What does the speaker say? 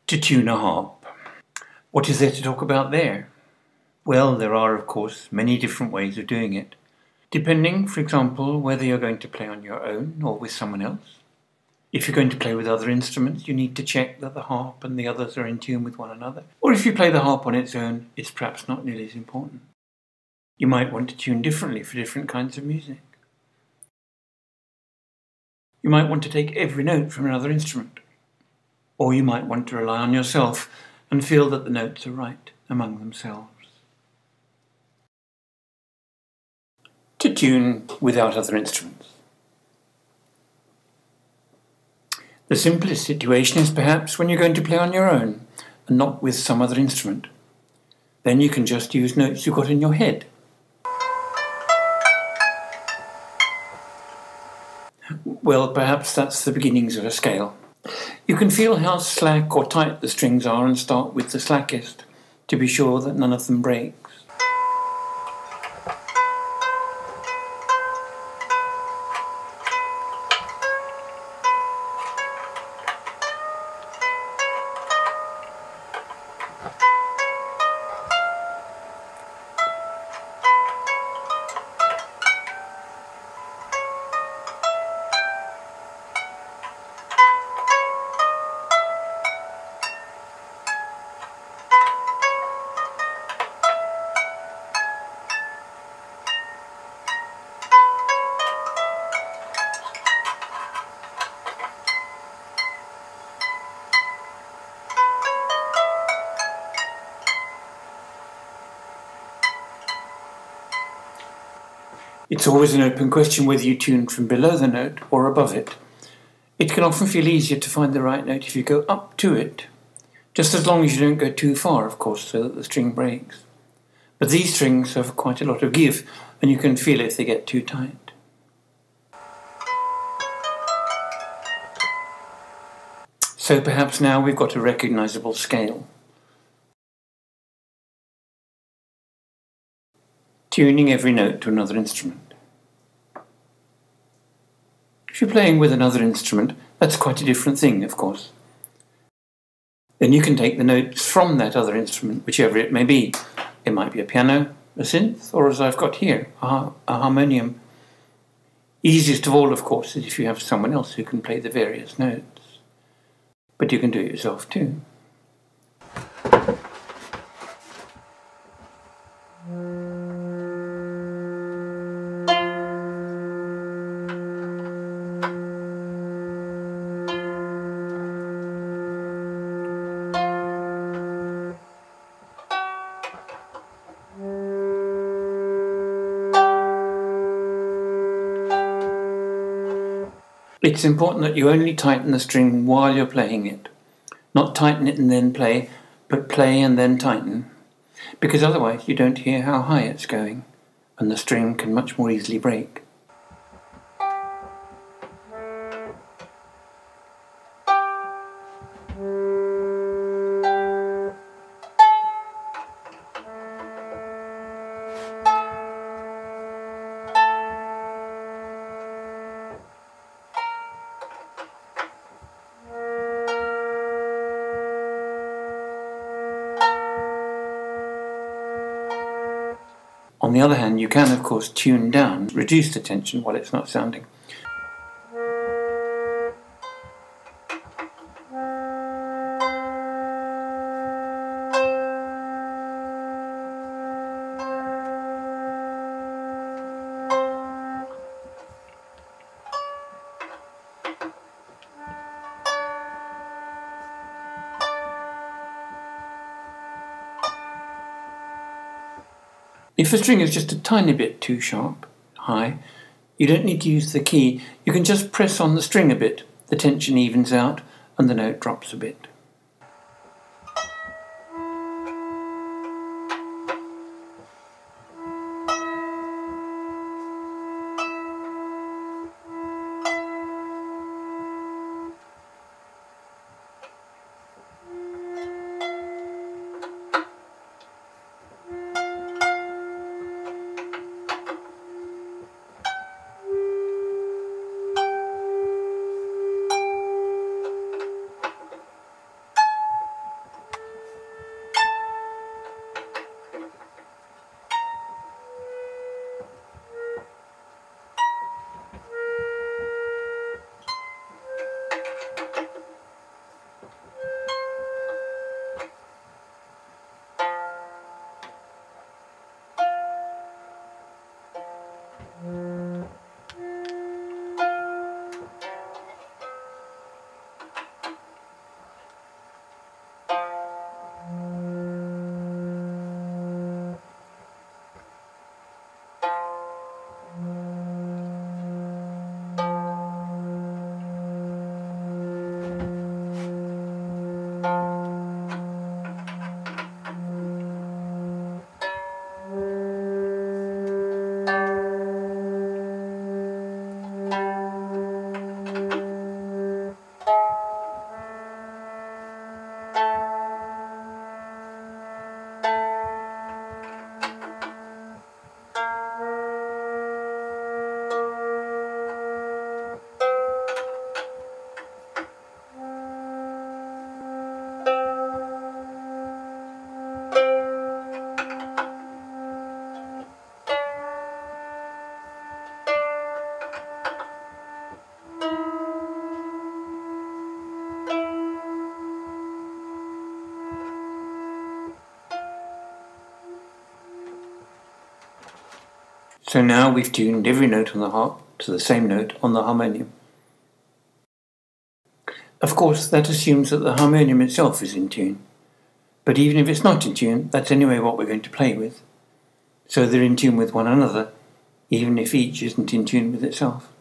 To tune a harp. What is there to talk about there? Well, there are, of course, many different ways of doing it, depending, for example, whether you're going to play on your own or with someone else. If you're going to play with other instruments, you need to check that the harp and the others are in tune with one another. Or if you play the harp on its own, it's perhaps not nearly as important. You might want to tune differently for different kinds of music. You might want to take every note from another instrument. Or you might want to rely on yourself and feel that the notes are right among themselves. To tune without other instruments. The simplest situation is perhaps when you're going to play on your own and not with some other instrument. Then you can just use notes you've got in your head. Well, perhaps that's the beginnings of a scale. You can feel how slack or tight the strings are and start with the slackest to be sure that none of them breaks. It's always an open question whether you tune from below the note or above it. It can often feel easier to find the right note if you go up to it, just as long as you don't go too far, of course, so that the string breaks. But these strings have quite a lot of give, and you can feel if they get too tight. So perhaps now we've got a recognisable scale. Tuning every note to another instrument. If you're playing with another instrument, that's quite a different thing, of course. Then you can take the notes from that other instrument, whichever it may be. It might be a piano, a synth, or as I've got here, a harmonium. Easiest of all, of course, is if you have someone else who can play the various notes. But you can do it yourself too. It's important that you only tighten the string while you're playing it. Not tighten it and then play, but play and then tighten. Because otherwise you don't hear how high it's going, and the string can much more easily break. On the other hand, you can, of course, tune down, reduce the tension while it's not sounding. If the string is just a tiny bit too sharp, high, you don't need to use the key. You can just press on the string a bit. The tension evens out and the note drops a bit. So now we've tuned every note on the harp to the same note on the harmonium. Of course, that assumes that the harmonium itself is in tune. But even if it's not in tune, that's anyway what we're going to play with. So they're in tune with one another, even if each isn't in tune with itself.